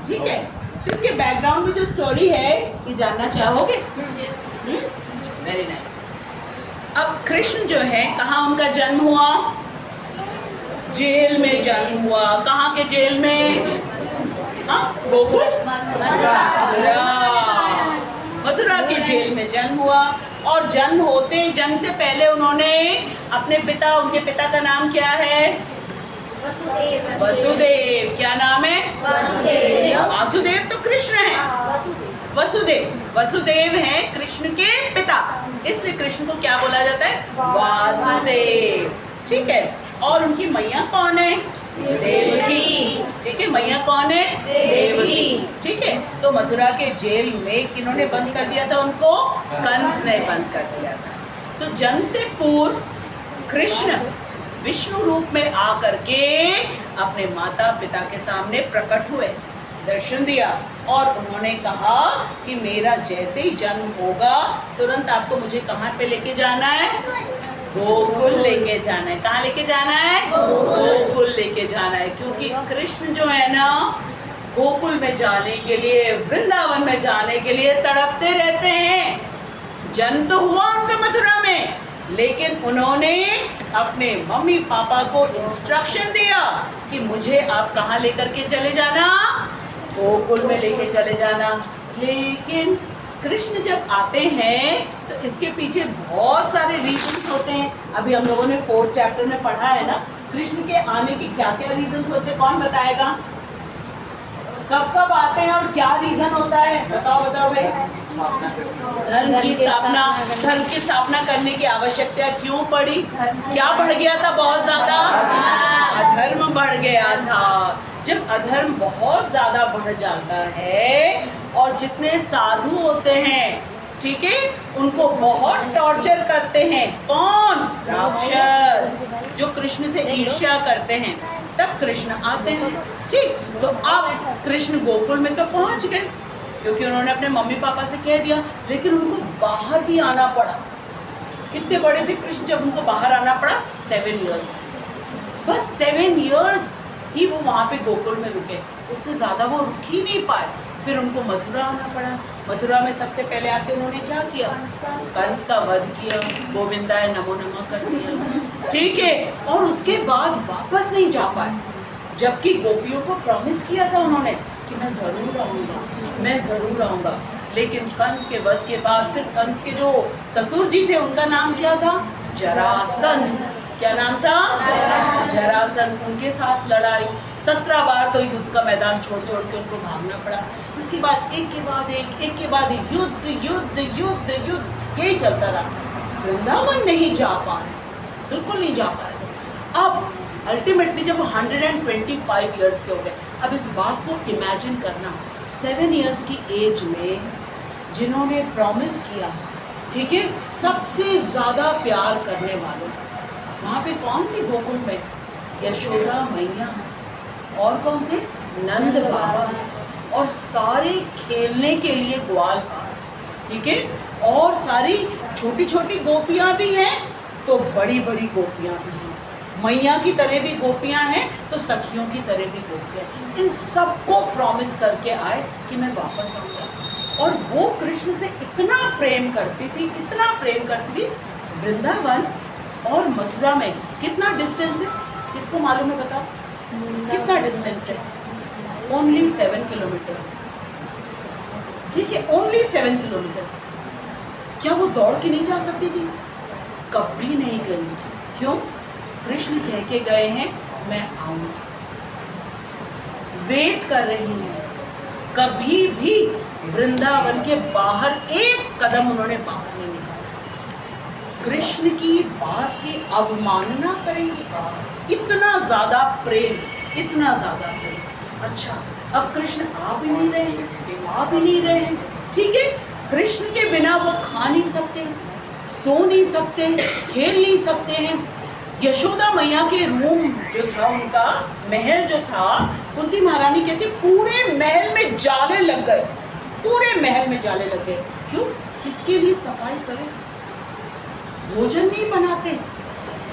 ठीक है, तो इसके बैकग्राउंड में जो स्टोरी है ये जानना चाहोगे? Very nice. अब कृष्ण जो है, कहाँ उनका जन्म हुआ? जेल में जन्म हुआ। कहाँ के जेल में? गोकुल मथुरा के जेल में जन्म हुआ। और जन्म से पहले उन्होंने अपने पिता, उनके पिता का नाम क्या है? वसुदेव। क्या नाम है? वासुदेव तो कृष्ण है। वसुदेव है कृष्ण के पिता, इसलिए कृष्ण को क्या बोला जाता है? वासुदेव। ठीक है। और उनकी मैया कौन है? देवकी। ठीक है, मैया कौन है? देवकी। ठीक है। तो मथुरा के जेल में किन्होंने बंद कर दिया था उनको? कंस ने बंद कर दिया था। तो जन्म से पूर्व कृष्ण विष्णु रूप में आकर के अपने माता पिता के सामने प्रकट हुए, दर्शन दिया और उन्होंने कहा कि मेरा जैसे ही जन्म होगा तुरंत आपको मुझे कहाँ पे लेके जाना है? गोकुल लेके जाना है। कहाँ लेके जाना है? गोकुल लेके जाना है, क्योंकि कृष्ण जो है ना, गोकुल में जाने के लिए, वृंदावन में जाने के लिए तड़पते रहते हैं। जन्म तो हुआ उनका मथुरा में, लेकिन उन्होंने अपने मम्मी पापा को इंस्ट्रक्शन दिया कि मुझे आप कहाँ लेकर के चले जाना? गोकुल में लेके चले जाना। लेकिन कृष्ण जब आते हैं तो इसके पीछे बहुत सारे रीजंस होते हैं। अभी हम लोगों ने 4th चैप्टर में पढ़ा है ना, कृष्ण के आने के क्या क्या रीजंस होते हैं, कौन बताएगा? कब कब आते हैं और क्या रीजन होता है? बताओ भाई। धर्म की स्थापना करने की आवश्यकता क्यों पड़ी? क्या बढ़ गया था? बहुत ज्यादा अधर्म बढ़ गया था। जब अधर्म बहुत ज्यादा बढ़ जाता है और जितने साधु होते हैं, ठीक है, उनको बहुत टॉर्चर करते हैं। कौन? राक्षस, जो कृष्ण से ईर्ष्या करते हैं, तब कृष्ण आते हैं। ठीक, तो अब कृष्ण गोकुल में तो पहुंच गए क्योंकि उन्होंने अपने मम्मी पापा से कह दिया, लेकिन उनको बाहर भी आना पड़ा। कितने बड़े थे कृष्ण जब उनको बाहर आना पड़ा? 7 इयर्स। बस 7 इयर्स ही वो वहाँ पे गोकुल में रुके, उससे ज़्यादा वो रुक ही नहीं पाए। फिर उनको मथुरा आना पड़ा। मथुरा में सबसे पहले आके उन्होंने क्या किया? कंस का वध किया, गोविंदाय नमो नमः कर दिया। ठीक है, और उसके बाद वापस नहीं जा पाए, जबकि गोपियों को प्रॉमिस किया था उन्होंने कि मैं ज़रूर आऊँगा। लेकिन कंस के वध के बाद फिर कंस के जो ससुर जी थे, उनका नाम क्या था? जरासंध। क्या नाम था? जरासंध। उनके साथ लड़ाई, 17 बार तो युद्ध का मैदान छोड़ के उनको भागना पड़ा। उसके बाद एक के बाद एक युद्ध यही चलता रहा। वृंदावन नहीं जा पा रहे, बिल्कुल नहीं जा पा रहे। अब अल्टीमेटली जब 125 इयर्स के हो गए, अब इस बात को इमेजिन करना, 7 इयर्स की एज में जिन्होंने प्रॉमिस किया, ठीक है, सबसे ज़्यादा प्यार करने वालों, वहाँ पे कौन थे गोकुल में? यशोदा मैया। और कौन थे? नंद बाबा। और सारे खेलने के लिए ग्वाल, ठीक है, और सारी छोटी छोटी गोपियाँ भी हैं तो बड़ी बड़ी गोपियाँ भी हैं। मैया की तरह भी गोपियाँ हैं तो सखियों की तरह भी गोपियाँ। इन सबको प्रॉमिस करके आए कि मैं वापस आऊँगा। और वो कृष्ण से इतना प्रेम करती थी। वृंदावन और मथुरा में कितना डिस्टेंस है? किसको मालूम है? बताओ कितना डिस्टेंस है? Only 7 kilometres. ठीक है, ओनली 7 किलोमीटर्स। क्या वो दौड़ के नहीं जा सकती थी? कभी नहीं गई। क्यों? कृष्ण कह के गए हैं मैं आऊंगा, वेट कर रही हैं। कभी भी वृंदावन के बाहर एक कदम उन्होंने बाहर नहीं निकाला। कृष्ण की बात की अवमानना करेंगे, इतना ज्यादा प्रेम। अच्छा, अब कृष्ण आ भी नहीं रहे हैं, ठीक है, कृष्ण के बिना वो खा नहीं सकते, सो नहीं सकते, खेल नहीं सकते हैं। यशोदा मैया के रूम जो था, उनका महल जो था, कुंती महारानी कहती पूरे महल में जाले लग गए। क्यों? किसके लिए सफाई करें? भोजन नहीं बनाते,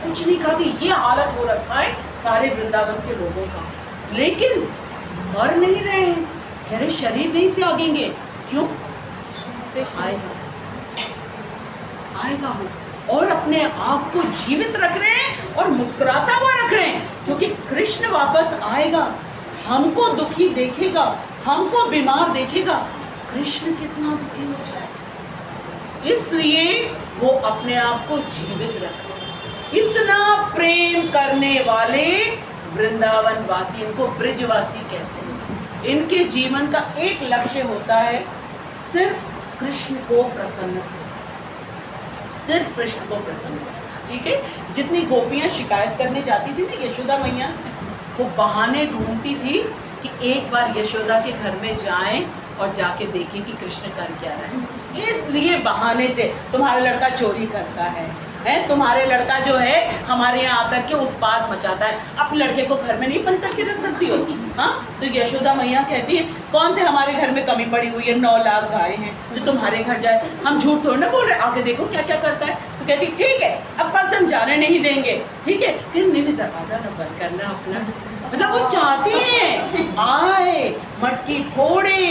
कुछ नहीं खाते। ये हालत हो रखा है सारे वृंदावन के लोगों का। लेकिन मर नहीं रहे हैं, कह रहे शरीर नहीं त्यागेंगे, क्यों? आएगा, आएगा वो, और अपने आप को जीवित रख रहे हैं और मुस्कुराता हुआ रख रहे हैं, क्योंकि कृष्ण वापस आएगा, हमको दुखी देखेगा, हमको बीमार देखेगा, कृष्ण कितना दुखी हो जाए, इसलिए वो अपने आप को जीवित रख रहे हैं। इतना प्रेम करने वाले वृंदावन वासी, इनको ब्रिजवासी कहते हैं। इनके जीवन का एक लक्ष्य होता है, सिर्फ कृष्ण को प्रसन्न करना, सिर्फ कृष्ण को प्रसन्न करना। ठीक है, जितनी गोपियां शिकायत करने जाती थी ना यशोदा मैया से, वो बहाने ढूंढती थी कि एक बार यशोदा के घर में जाएं और जाके देखें कि कृष्ण कर क्या रहा है। इसलिए बहाने से, तुम्हारा लड़का चोरी करता है, तुम्हारे लड़का जो है हमारे यहाँ आकर के उत्पात मचाता है, अपने लड़के को घर में नहीं बंद करके रख सकती होगी। हाँ, तो यशोदा मैया कहती है कौन से हमारे घर में कमी पड़ी हुई है, 9 लाख गाय हैं जो तुम्हारे घर जाए, हम झूठ थोड़ी ना बोल रहे, आगे देखो क्या क्या करता है। तो कहती ठीक है, अब कल से हम जाने नहीं देंगे, ठीक है, फिर नहीं दरवाजा न बंद करना अपना। मतलब वो चाहती हैं आए, मटकी फोड़े,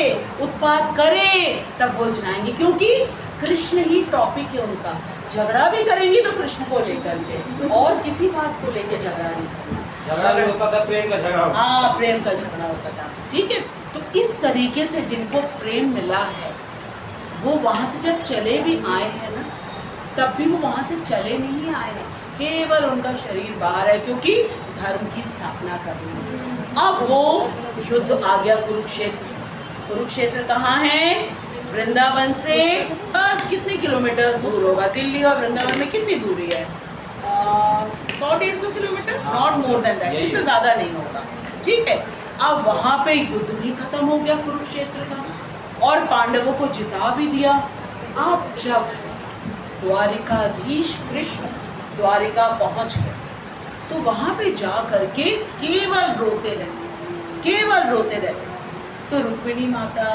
उत्पात करे, तब वो जाएंगे, क्योंकि कृष्ण ही टॉपिक है उनका। झगड़ा भी करेंगी तो कृष्ण को लेकर के, और किसी बात को लेकर झगड़ा नहीं करना। झगड़ा होता था, प्रेम का झगड़ा। हाँ, प्रेम का झगड़ा होता था। ठीक है, तो इस तरीके से जिनको प्रेम मिला है, वो वहाँ से जब चले भी आए हैं ना, तब भी वो वहाँ से चले नहीं आए हैं, केवल उनका शरीर बाहर है, क्योंकि धर्म की स्थापना करनी है। अब वो युद्ध आ गया कुरुक्षेत्र। कुरुक्षेत्र कहाँ है? वृंदावन से बस कितने किलोमीटर दूर होगा? दिल्ली और वृंदावन में कितनी दूरी है? 100-150 kilometre, not more than that, इससे ज़्यादा नहीं होगा। ठीक है, अब वहाँ पे युद्ध भी खत्म हो गया कुरुक्षेत्र का, और पांडवों को जिता भी दिया। अब जब द्वारिकाधीश कृष्ण द्वारिका पहुँच गए, तो वहाँ पे जा करके केवल रोते रहते, केवल रोते रहते। तो रुक्मिणी माता,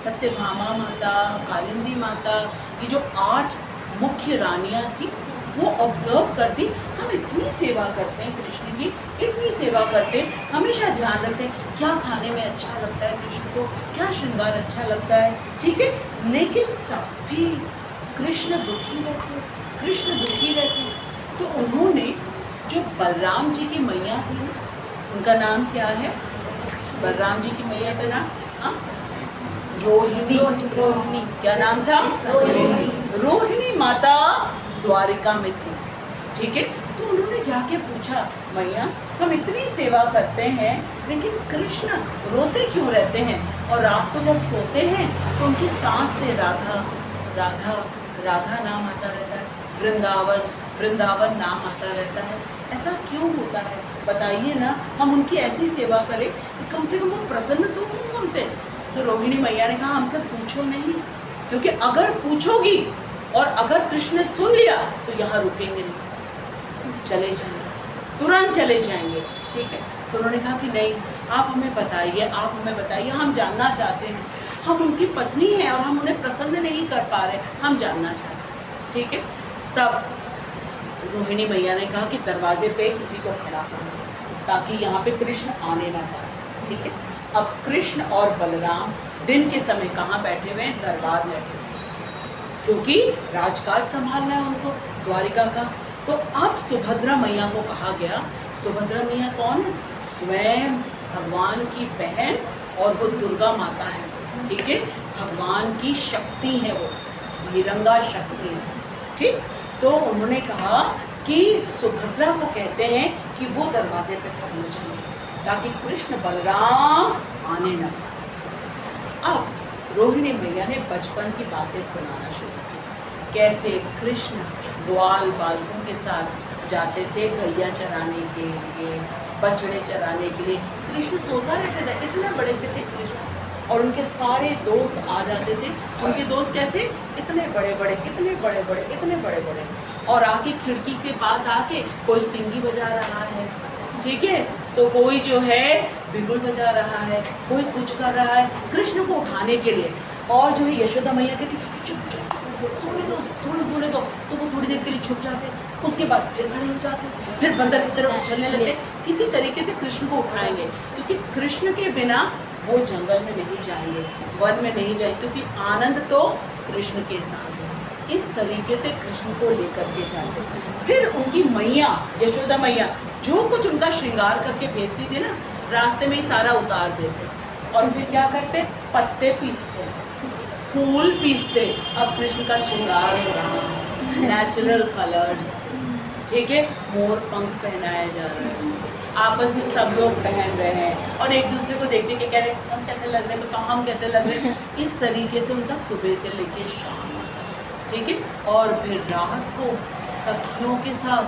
सत्यभामा माता, कालिंदी माता, ये जो 8 मुख्य रानियाँ थी, वो ऑब्जर्व करती, हम इतनी सेवा करते हैं कृष्ण की, इतनी सेवा करते हैं, हमेशा ध्यान रखते हैं क्या खाने में अच्छा लगता है कृष्ण को, क्या श्रृंगार अच्छा लगता है। ठीक है, लेकिन तब भी कृष्ण दुखी रहते, कृष्ण दुखी रहते। तो उन्होंने जो बलराम जी की मैया थी, उनका नाम क्या है? बलराम जी की मैया का नाम रोहिणी। क्या नाम था? रोहिणी माता द्वारिका में थी। ठीक है, तो उन्होंने जाके पूछा, मैया हम इतनी सेवा करते हैं, लेकिन कृष्ण रोते क्यों रहते हैं, और रात को जब सोते हैं तो उनकी सांस से राधा राधा राधा नाम आता रहता है, वृंदावन वृंदावन नाम आता रहता है, ऐसा क्यों होता है? बताइए ना, हम उनकी ऐसी सेवा करें कि कम से कम वो प्रसन्न तो हो हमसे। तो रोहिणी मैया ने कहा हमसे पूछो नहीं, क्योंकि अगर पूछोगी और अगर कृष्ण ने सुन लिया तो यहाँ रुकेंगे नहीं, चले जाएंगे, तुरंत चले जाएंगे। ठीक है, तो उन्होंने कहा कि नहीं, आप हमें बताइए, आप हमें बताइए, हम जानना चाहते हैं, हम उनकी पत्नी हैं और हम उन्हें प्रसन्न नहीं कर पा रहे, हम जानना चाहते हैं। ठीक है, तब रोहिणी मैया ने कहा कि दरवाजे पे किसी को खड़ा करो ताकि यहाँ पे कृष्ण आने ना पाए। ठीक है, अब कृष्ण और बलराम दिन के समय कहाँ बैठे हुए हैं? दरबार में बैठे, क्योंकि राजकाज संभालना है उनको द्वारिका का। तो अब सुभद्रा मैया को कहा गया, सुभद्रा मैया कौन है? स्वयं भगवान की बहन, और वो दुर्गा माता है। ठीक है, भगवान की शक्ति है, वो बहिरंगा शक्ति है। ठीक, तो उन्होंने कहा कि सुभद्रा को कहते हैं कि वो दरवाजे पे खड़े हो जाएंगे ताकि कृष्ण बलराम आने न पाए। अब रोहिणी मैया ने बचपन की बातें सुनाना शुरू की, कैसे कृष्ण ग्वाल बालकों के साथ जाते थे गैया चराने के लिए, बछड़े चराने के लिए। कृष्ण सोता रहता था, इतने बड़े से थे कृष्ण, और उनके सारे दोस्त आ जाते थे। उनके दोस्त कैसे? इतने बड़े बड़े, इतने बड़े बड़े, इतने बड़े बड़े, और आके खिड़की के पास आके कोई सिंगी बजा रहा है, ठीक है, तो कोई जो है बिगुल बजा रहा है, कोई कुछ कर रहा है कृष्ण को उठाने के लिए। और जो है यशोदा मैया कहती चुप चुप सोने दो, थोड़ी सोने दो, तो वो थोड़ी देर के लिए छुप जाते, उसके बाद फिर खड़े हो जाते, फिर बंदर की तरफ उछलने लगते, किसी तरीके से कृष्ण को उठाएंगे, क्योंकि कृष्ण के बिना वो जंगल में नहीं जाएंगे, वन में नहीं जाएंगे, क्योंकि आनंद तो कृष्ण के साथ है। इस तरीके से कृष्ण को लेकर के जाते। फिर उनकी मैया यशोदा मैया जो कुछ उनका श्रृंगार करके भेजती थी ना, रास्ते में ही सारा उतार देते और फिर क्या करते, पत्ते पीसते, फूल पीसते। अब कृष्ण का श्रृंगार हो रहा है, नेचुरल कलर्स, ठीक है, मोर पंख पहनाया जा रहा है, आपस में सब लोग पहन रहे हैं और एक दूसरे को देखते कि कह रहे हम कैसे लग रहे हैं, तो हम कैसे लग रहे हैं। इस तरीके से उनका सुबह से लेके शाम तक, ठीक है। और फिर रात को सखियों के साथ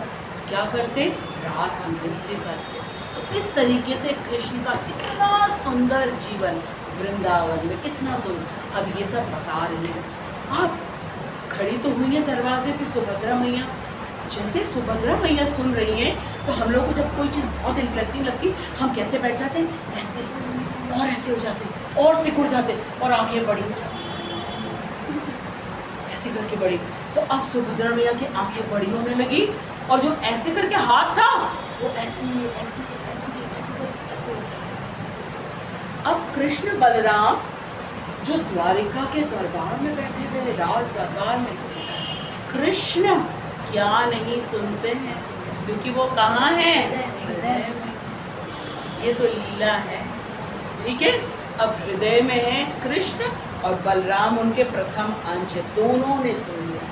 क्या करते, रास नृत्य करते। तो इस तरीके से कृष्ण का इतना सुंदर जीवन वृंदावन में, कितना सुंदर। अब ये सब बता रही है। अब खड़ी तो हुई है दरवाजे पे सुभद्रा मैया। जैसे सुभद्रा मैया सुन रही हैं तो हम लोग को जब कोई चीज़ बहुत इंटरेस्टिंग लगती, हम कैसे बैठ जाते हैं, ऐसे और ऐसे हो जाते और सिकुड़ जाते और आंखें बड़ी हो जाती, ऐसे करके बड़ी। तो अब सुभद्रा मैया की आंखें बड़ी होने लगी और जो ऐसे करके हाथ था वो ऐसे ऐसे ऐसे ऐसे करके ऐसे हो गया। अब कृष्ण बलराम जो द्वारिका के दरबार में बैठे हुए, राज दरबार में, कृष्ण क्या नहीं सुनते हैं, क्योंकि वो कहाँ है, हृदय में। ये तो लीला है, ठीक है। अब हृदय में है कृष्ण और बलराम उनके प्रथम अंश, दोनों ने सुन लिया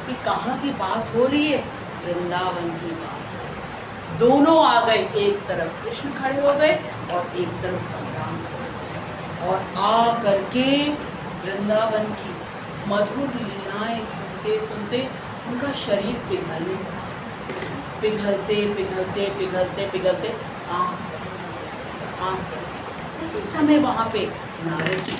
कि कहाँ की बात हो रही है, वृंदावन की बात। दोनों आ गए, एक तरफ कृष्ण खड़े हो गए और एक तरफ बलराम खड़े हो गए और आ करके वृंदावन की मधुर लीलाएं सुनते सुनते उनका शरीर पिघलने लगा, पिघलते पिघलते पिघलते पिघलते उसी समय वहाँ पे नारद जी,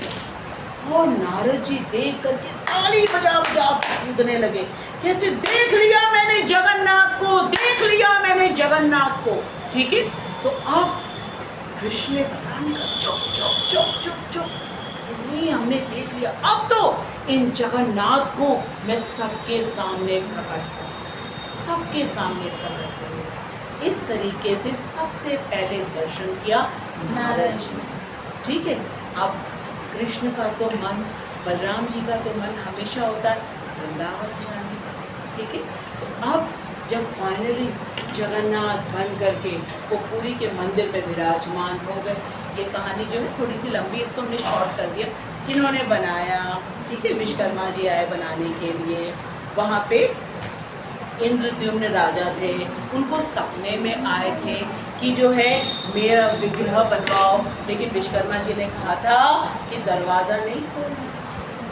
और नारद जी देख करके ताली बजा बजा कूदने लगे, कहते देख लिया मैंने जगन्नाथ को, देख लिया मैंने जगन्नाथ को, ठीक है। तो अब कृष्ण ने बताने का चुप चुप चुप चुप चुप, नहीं हमने देख लिया, अब तो इन जगन्नाथ को मैं सबके सामने प्रकट करूं, सबके सामने प्रकट करूं। इस तरीके से सबसे पहले दर्शन किया नारद जी, ठीक है। अब कृष्ण का तो मन, बलराम जी का तो मन हमेशा होता है वृंदावन जाने का, ठीक है। तो अब जब फाइनली जगन्नाथ बन करके वो पुरी के मंदिर में विराजमान हो गए, ये कहानी जो है थोड़ी सी लंबी, इसको हमने शॉर्ट कर दिया। किन्होंने बनाया, ठीक है, विश्वकर्मा जी आए बनाने के लिए। वहाँ पे इंद्रद्युम्न राजा थे, उनको सपने में आए थे कि जो है मेरा विग्रह बनवाओ, लेकिन विश्वकर्मा जी ने कहा था कि दरवाज़ा नहीं खोलना,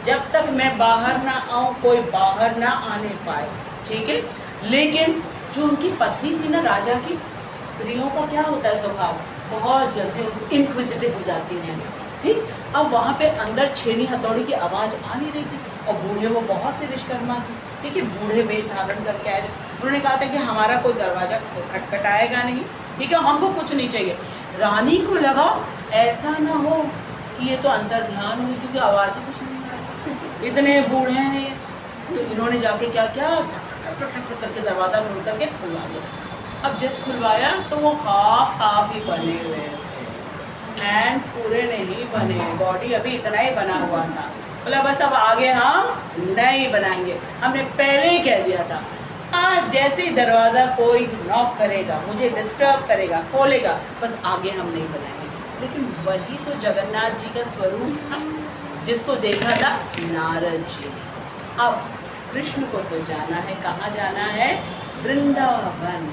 जब तक मैं बाहर ना आऊँ कोई बाहर ना आने पाए, ठीक है। लेकिन जो उनकी पत्नी थी ना राजा की, स्त्रियों का क्या होता है स्वभाव, बहुत जल्दी इनक्विजिटिव हो जाती हैं, ठीक। अब वहाँ पे अंदर छेनी हथौड़ी की आवाज़ आ नहीं रही थी और बूढ़े वो बहुत थे विश्वकर्मा जी, ठीक है, बूढ़े वेश धारण करके आए थे। उन्होंने कहा था कि हमारा कोई दरवाज़ा खटखटाएगा नहीं, ठीक है, हमको कुछ नहीं चाहिए। रानी को लगा ऐसा ना हो कि ये तो अंतर ध्यान होगी, क्योंकि आवाज़ ही कुछ नहीं आ रही, इतने बूढ़े हैं ये। तो इन्होंने जाके क्या किया, करके दरवाज़ा खोल करके खुलवा दिया। अब जब खुलवाया तो वो हाफ ही बने हुए थे, हैंड्स पूरे नहीं बने, बॉडी अभी इतना ही बना हुआ था। बोला बस अब आगे हम नहीं बनाएंगे, हमने पहले ही कह दिया था। आज जैसे ही दरवाज़ा कोई नॉक करेगा, मुझे डिस्टर्ब करेगा, खोलेगा, बस आगे हम नहीं बनाएंगे। लेकिन वही तो जगन्नाथ जी का स्वरूप था जिसको देखा था नारद जी ने। अब कृष्ण को तो जाना है, कहाँ जाना है, वृंदावन,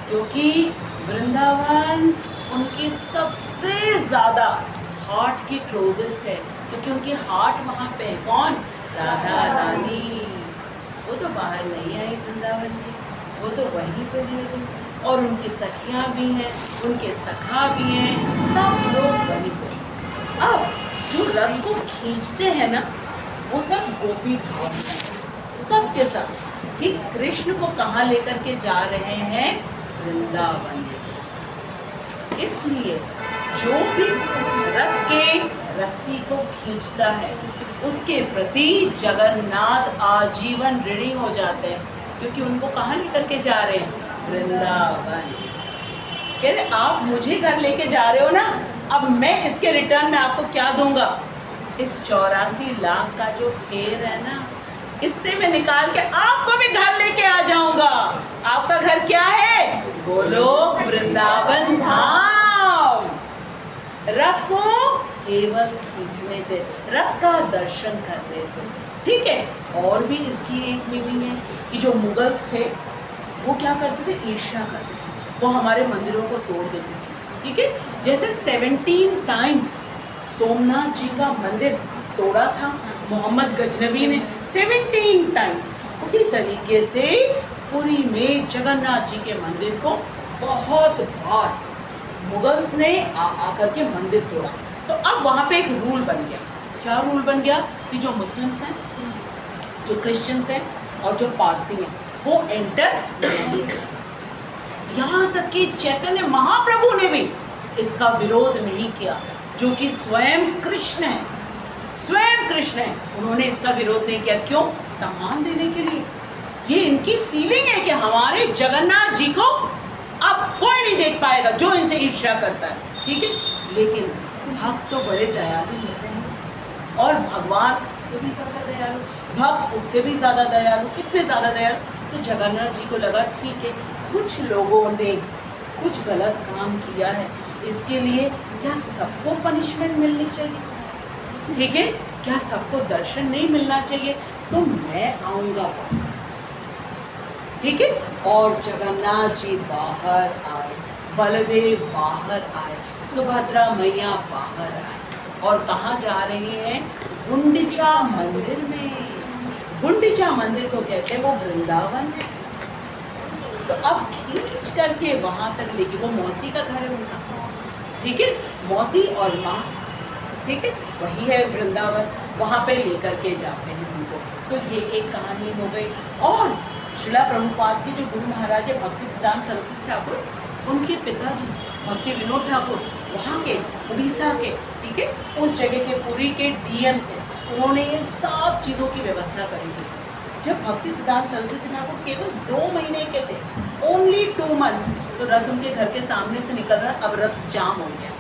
क्योंकि वृंदावन उनकी सबसे ज़्यादा हार्ट के क्लोजेस्ट है, क्योंकि उनकी हार्ट वहाँ पे है। कौन, राधा रानी। वो तो बाहर नहीं आई वृंदावन में, वो तो वहीं पे है, और उनकी सखियाँ भी हैं, उनके सखा भी हैं, सब लोग वहीं पे। अब जो रथ को खींचते हैं ना, वो सब गोपी भाव हैं, सब के सब, कि कृष्ण को कहाँ लेकर के जा रहे हैं, वृंदावन। इसलिए जो भी रथ के रस्सी को खींचता है उसके प्रति जगन्नाथ आजीवन ऋणी हो जाते हैं, क्योंकि उनको कहाँ लेकर के जा रहे हैं, वृंदावन। कह रहे आप मुझे घर लेके जा रहे हो ना, अब मैं इसके रिटर्न में आपको क्या दूंगा? इस 84 लाख का जो फेर है ना, इससे मैं निकाल के आपको भी घर लेके आ जाऊंगा। आपका घर क्या है? गोलोक वृंदावन धाम। रथ को केवल खींचने से, रथ का दर्शन करने से, ठीक है। और भी इसकी एक मीनिंग है कि जो मुगल्स थे वो क्या करते थे? ईर्ष्या करते थे, वो हमारे मंदिरों को तोड़ देते थे, ठीक है। जैसे 17 टाइम्स सोमनाथ जी का मंदिर तोड़ा था मोहम्मद गजनवी ने, 17 टाइम्स। उसी तरीके से पुरी में जगन्नाथ जी के मंदिर को बहुत बार मुगल्स ने आकर के मंदिर तोड़ा। तो अब वहाँ पे एक रूल बन गया। क्या रूल बन गया? कि जो मुस्लिम्स हैं, जो क्रिश्चियंस हैं और जो पारसी हैं, वो एंटर नहीं कर सकते। यहाँ तक कि चैतन्य महाप्रभु ने भी इसका विरोध नहीं किया, जो कि स्वयं कृष्ण है, स्वयं कृष्ण है, उन्होंने इसका विरोध नहीं किया। क्यों? सम्मान देने के लिए। ये इनकी फीलिंग है कि हमारे जगन्नाथ जी को अब कोई नहीं देख पाएगा जो इनसे ईर्ष्या करता है, ठीक है। लेकिन भक्त तो बड़े दयालु होते हैं, और भगवान उससे भी ज़्यादा दयालु, भक्त उससे भी ज़्यादा दयालु, इतने ज़्यादा दयालु। तो जगन्नाथ जी को लगा ठीक है, कुछ लोगों ने कुछ गलत काम किया है, इसके लिए क्या सबको पनिशमेंट मिलनी चाहिए? ठीक है, क्या सबको दर्शन नहीं मिलना चाहिए? तो मैं आऊँगा, ठीक है। और जगन्नाथ जी बाहर आए, बलदेव बाहर आए, सुभद्रा मैया बाहर आए, और कहाँ जा रहे हैं? गुंडीचा मंदिर में। गुंडीचा मंदिर को कहते हैं वो वृंदावन है। तो अब खींच करके वहाँ तक लेके, वो मौसी का घर है उनका, ठीक है, मौसी और माँ, ठीक है, वही है वृंदावन, वहाँ पे लेकर के जाते हैं उनको। तो ये एक कहानी हो गई। और श्रीला प्रभुपाद के जो गुरु महाराज है भक्ति सिद्धांत सरस्वती ठाकुर, उनके पिताजी भक्ति विनोद ठाकुर वहाँ के उड़ीसा के, ठीक है, उस जगह के पुरी के डीएम थे। उन्होंने ये सब चीज़ों की व्यवस्था करी थी। जब भक्ति सिद्धांत सरस्वती ठाकुर केवल 2 महीने के थे, ओनली 2 मंथ्स, तो रथ उनके घर के सामने से निकल रहा, अब रथ जाम हो गया,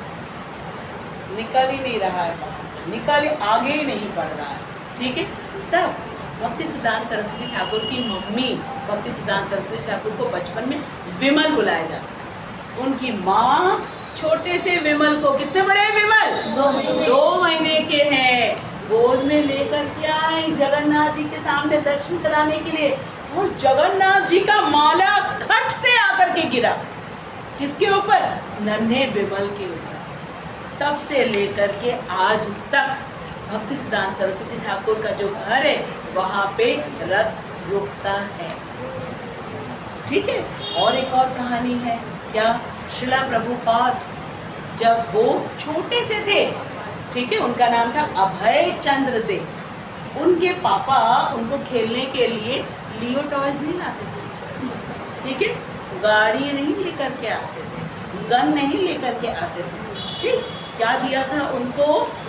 निकल ही नहीं रहा है वहाँ से, निकल आगे ही नहीं बढ़ रहा है, ठीक है। तब भक्ति सिद्धांत सरस्वती ठाकुर की मम्मी भक्ति सिद्धांत सरस्वती ठाकुर को बचपन में विमल बुलाया जाता है। उनकी माँ छोटे से विमल को, कितने बड़े विमल? 2 महीने के हैं, गोद में लेकर के आई जगन्नाथ जी के सामने दर्शन कराने के लिए, और जगन्नाथ जी का माला खट से आकर के गिरा। किसके ऊपर? नन्हे विमल के ऊपर। तब से लेकर के आज तक भक्ति सिद्धांत सरस्वती ठाकुर का जो घर है वहाँ पे रथ रुकता है, ठीक है। और एक और कहानी है, क्या? श्रीला प्रभुपाद जब वो छोटे से थे, ठीक है, उनका नाम था अभय चंद्र दे, उनके पापा उनको खेलने के लिए लियो टॉयज नहीं लाते थे, ठीक है, गाड़ी नहीं लेकर के आते थे, गन नहीं लेकर के आते थे, ठीक। क्या दिया था उनको?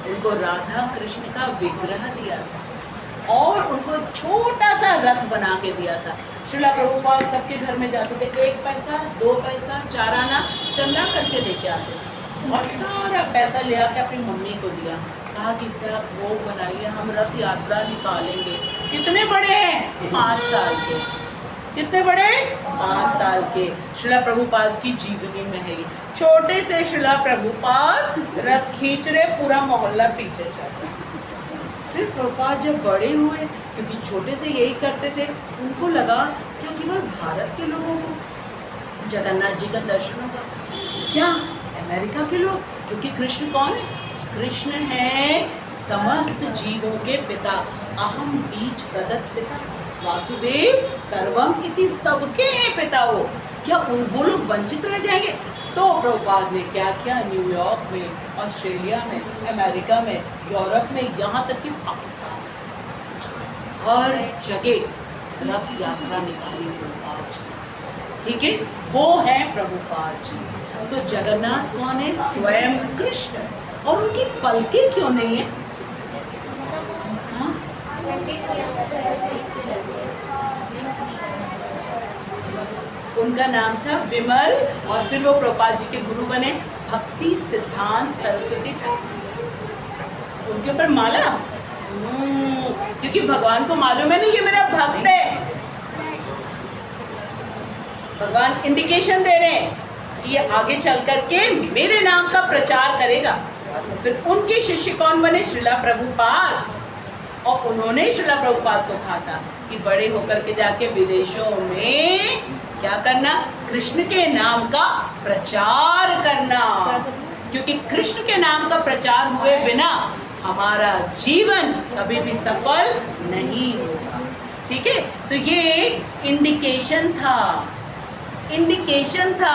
उनको राधा कृष्ण का विग्रह दिया था, और उनको छोटा सा रथ बना के दिया था। श्रीला प्रभुपाद सबके घर में जाते थे, 1 पैसा 2 पैसा 4 आना चंदा करके लेके आते थे, और सारा पैसा ले आके अपनी मम्मी को दिया, कहा कि सर भोग बनाइए, हम रथ यात्रा निकालेंगे। कितने बड़े हैं? 5 साल के। कितने बड़े? 5 साल के। श्रीला प्रभुपाद की जीवनी में है ये। छोटे से श्रीला प्रभुपाद रथ खींच रहे, पूरा मोहल्ला पीछे चल रहा। फिर प्रभुपाद जब बड़े हुए, क्योंकि छोटे से यही करते थे, उनको लगा क्या केवल भारत के लोगों को जगन्नाथ जी का दर्शन होगा? क्या अमेरिका के लोग? क्योंकि कृष्ण कौन है? कृष्ण है समस्त जीवों के पिता, अहम बीज प्रदत्त पिता, वासुदेव सर्वम इति, सबके हैं पिता वो। क्या वो लोग वंचित रह जाएंगे? तो प्रभुपाद ने क्या किया? न्यूयॉर्क में, ऑस्ट्रेलिया में, अमेरिका में, यूरोप में, यहाँ तक कि पाकिस्तान में, हर जगह रथ यात्रा निकाली प्रभुपाद जी, ठीक है, वो है प्रभुपाद जी। तो जगन्नाथ कौन है? स्वयं कृष्ण। और उनकी पलके क्यों नहीं है? हाँ? उनका नाम था विमल, और फिर वो प्रभुपाद जी के गुरु बने भक्ति सिद्धांत सरस्वती ठाकुर, उनके ऊपर माला। क्योंकि भगवान को मालूम है नहीं ये मेरा भक्त है। भगवान इंडिकेशन दे रहे हैं कि ये आगे चल करके मेरे नाम का प्रचार करेगा। फिर उनके शिष्य कौन बने? श्रीला प्रभुपाद। और उन्होंने श्रीला प्रभुपाद को कहा था कि बड़े होकर के जाके विदेशों में क्या करना? कृष्ण के नाम का प्रचार करना। क्योंकि कृष्ण के नाम का प्रचार हुए बिना हमारा जीवन कभी भी सफल नहीं होगा। ठीक है, तो ये इंडिकेशन था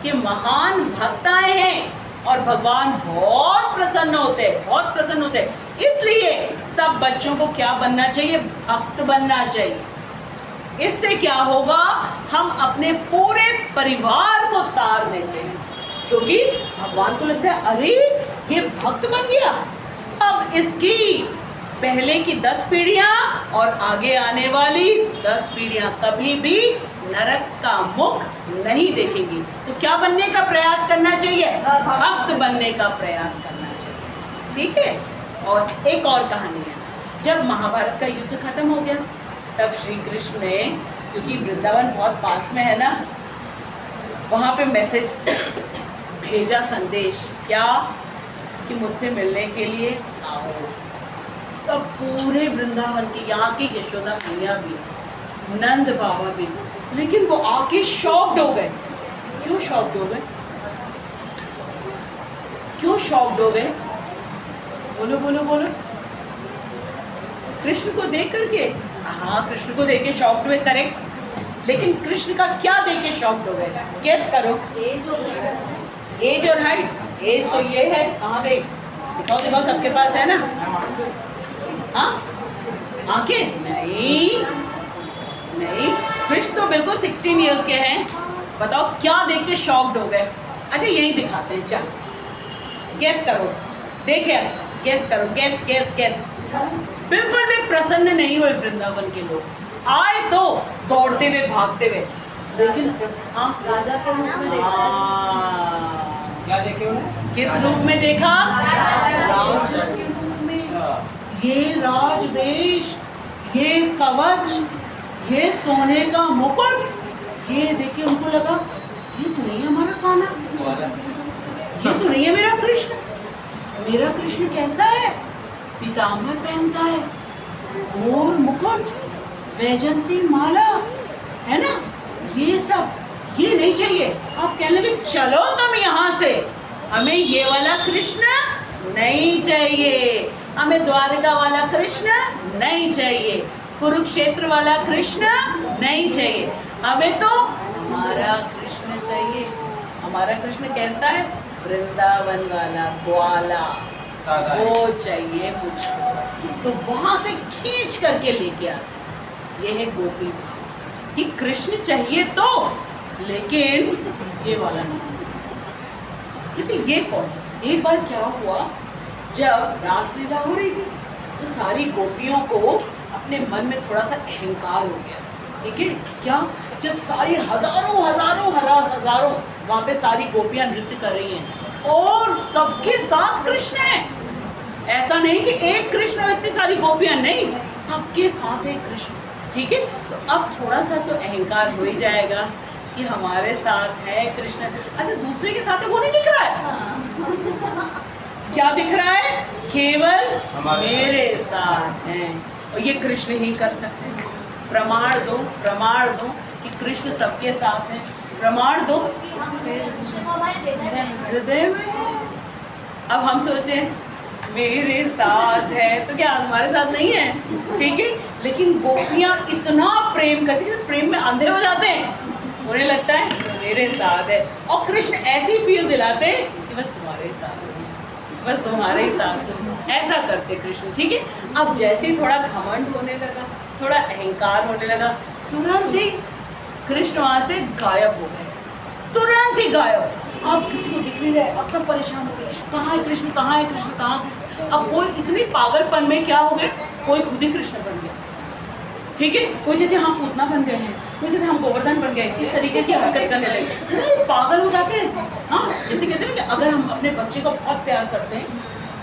कि महान भक्त आए हैं और भगवान बहुत प्रसन्न होते हैं। इसलिए सब बच्चों को क्या बनना चाहिए? भक्त बनना चाहिए। इससे क्या होगा? हम अपने पूरे परिवार को तार देते हैं, क्योंकि भगवान को लगता है अरे ये भक्त बन गया, अब इसकी पहले की 10 पीढ़ियां और आगे आने वाली 10 पीढ़ियां कभी भी नरक का मुख नहीं देखेंगी। तो क्या बनने का प्रयास करना चाहिए? भक्त बनने का प्रयास करना चाहिए। ठीक है। और एक और कहानी है, जब महाभारत का युद्ध खत्म हो गया तब श्री कृष्ण ने, क्योंकि वृंदावन बहुत पास में है ना, वहाँ पे मैसेज भेजा, संदेश, क्या कि मुझसे मिलने के लिए आओ। तब पूरे वृंदावन के, यहाँ की यशोदा मैया भी, नंद बाबा भी, लेकिन वो आके शॉक्ड हो गए। क्यों शॉक्ड हो गए? बोलो बोलो बोलो। कृष्ण को देख करके? हाँ, कृष्ण को देख के शॉक्ड हुए, करेक्ट। लेकिन कृष्ण का क्या देख के शॉक्ड हो गए? गेस करो। एज और हाइट। एज तो ये है, कहाँ गई? दिखाओ सबके पास है ना? हाँ, आंखें नहीं। कृष्ण तो बिल्कुल 16 इयर्स के हैं। बताओ क्या देख के शॉक्ड हो गए? अच्छा, यही दिखाते हैं, चल गेस करो। देखे, गेस करो, गेस। बिल्कुल भी प्रसन्न नहीं हुए वृंदावन के लोग। आए तो दौड़ते हुए, भागते हुए, लेकिन राजा के रूप में देखा। क्या देखे उन्हें? किस रूप में देखा? राजा के रूप में। ये राजवेश, ये कवच, ये सोने का मुकुट, ये देखिए उनको लगा ये तो नहीं है हमारा कान्हा, ये तो नहीं है मेरा कृष्ण। मेरा कृष्ण कैसा है? पीताम्बर पहनता है, मोर मुकुट, वैजंती माला, है ना? ये सब, ये नहीं चाहिए। आप कहने लगे चलो तुम यहाँ से, हमें ये वाला कृष्ण नहीं चाहिए, हमें द्वारका वाला कृष्ण नहीं चाहिए, कुरुक्षेत्र वाला कृष्ण नहीं चाहिए, हमें तो हमारा कृष्ण चाहिए। हमारा कृष्ण कैसा है? वृंदावन वाला, ग्वाला, वो चाहिए मुझको। तो वहां से खींच करके लेके आ, ये है गोपी भाव कि कृष्ण चाहिए तो, लेकिन ये वाला नहीं चाहिए। क्योंकि ये कौन? एक बार क्या हुआ, जब रासलीला हो रही थी तो सारी गोपियों को अपने मन में थोड़ा सा अहंकार हो गया। ठीक है, क्या? जब सारी हजारों वहाँ पे सारी गोपियां नृत्य कर रही हैं और सबके साथ कृष्ण है। ऐसा नहीं कि एक कृष्ण और इतनी सारी गोपियां, नहीं, सबके साथ है कृष्ण। ठीक है, तो अब थोड़ा सा तो अहंकार हो ही जाएगा कि हमारे साथ है कृष्ण। अच्छा, दूसरे के साथ है वो नहीं दिख रहा है। क्या दिख रहा है? केवल मेरे साथ हैं, और ये कृष्ण ही कर सकते हैं। प्रमाण दो कि कृष्ण सबके साथ है। प्रमाण दो, हृदय में है। अब हम सोचें मेरे साथ है तो क्या हमारे साथ नहीं है? ठीक है, लेकिन गोपियां इतना प्रेम करती है, प्रेम में अंधे हो जाते हैं, उन्हें लगता है मेरे साथ है, और कृष्ण ऐसी फील दिलाते हैं कि बस तुम्हारे ही साथ हो, बस तुम्हारे ही साथ हो, ऐसा करते कृष्ण। ठीक है, अब जैसे ही थोड़ा घमंड होने लगा, थोड़ा अहंकार होने लगा, तुरंत ही कृष्ण वहां से गायब हो गए, तुरंत ही गायब। अब किसी को दिख नहीं रहा है, अब सब परेशान हो गए, कहाँ है कृष्ण, कहाँ है कृष्ण, कहाँ कृष्ण। अब कोई इतनी पागलपन में क्या हो गए, कोई खुद ही कृष्ण बन गया। ठीक है, कोई कहते हैं हम पूतना बन गए हैं, कोई कहते हैं हम गोवर्धन बन गए, इस तरीके की हरकत करने लगे। तो पागल हो जाते हैं। हाँ, जैसे कहते हैं ना कि अगर हम अपने बच्चे को बहुत प्यार करते हैं,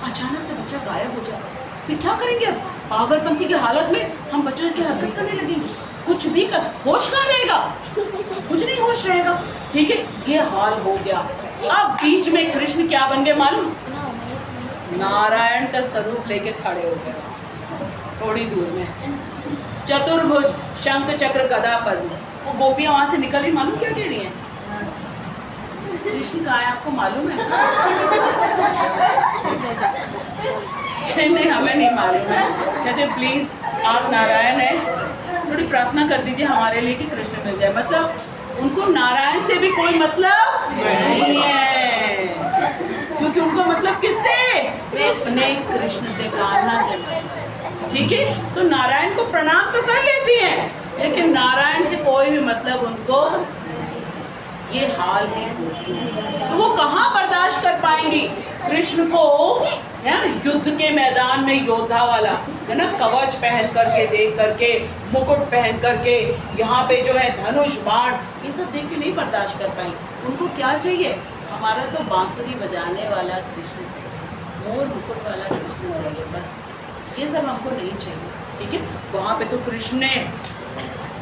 अचानक से बच्चा गायब हो जाए, फिर क्या करेंगे? अब पागलपंती की हालत में हम बच्चों से हरकत करने लगेंगे, कुछ भी कर, होश कहाँ रहेगा? कुछ नहीं होश रहेगा। ठीक है, ये हाल हो गया। अब बीच में कृष्ण क्या बन गए मालूम? नारायण का स्वरूप लेके खड़े हो गए थोड़ी दूर में, चतुर्भुज, शंख चक्र गदा पद्म। वो गोपियां वहां से निकली, मालूम क्या कह रही हैं? कृष्ण कहाँ है आपको मालूम है? नहीं, हमें नहीं मालूम है। कहते प्लीज आप नारायण हैं, थोड़ी प्रार्थना कर दीजिए हमारे लिए कि कृष्ण मिल जाए। मतलब उनको नारायण से भी कोई मतलब नहीं है, क्योंकि उनको मतलब किससे? अपने कृष्ण से, कान्हा से मतलब। ठीक है, तो नारायण को प्रणाम तो कर लेती हैं, लेकिन नारायण से कोई भी मतलब उनको, ये हाल है। तो वो कहाँ बर्दाश्त कर पाएंगी कृष्ण को, है युद्ध के मैदान में योद्धा वाला, है ना, कवच पहन करके, देख करके, मुकुट पहन करके, यहाँ पे जो है धनुष बाण, ये सब देख के नहीं बर्दाश्त कर पाएंगे। उनको क्या चाहिए? हमारा तो बांसुरी बजाने वाला कृष्ण चाहिए, मोर मुकुट वाला कृष्ण चाहिए, बस ये सब हमको नहीं चाहिए। ठीक है, वहाँ पे तो कृष्ण ने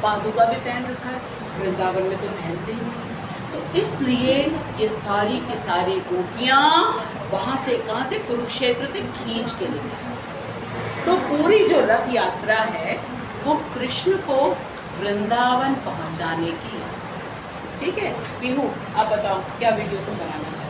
पादुका भी पहन रखा है, वृंदावन में तो पहनते ही नहीं। तो इसलिए ये सारी की सारी गोपियाँ वहाँ से, कहाँ से? कुरुक्षेत्र से खींच के ले गए। तो पूरी जो रथ यात्रा है वो कृष्ण को वृंदावन पहुँचाने की है। ठीक है, पीहू आप बताओ क्या वीडियो तुम बनाना चाहते हो?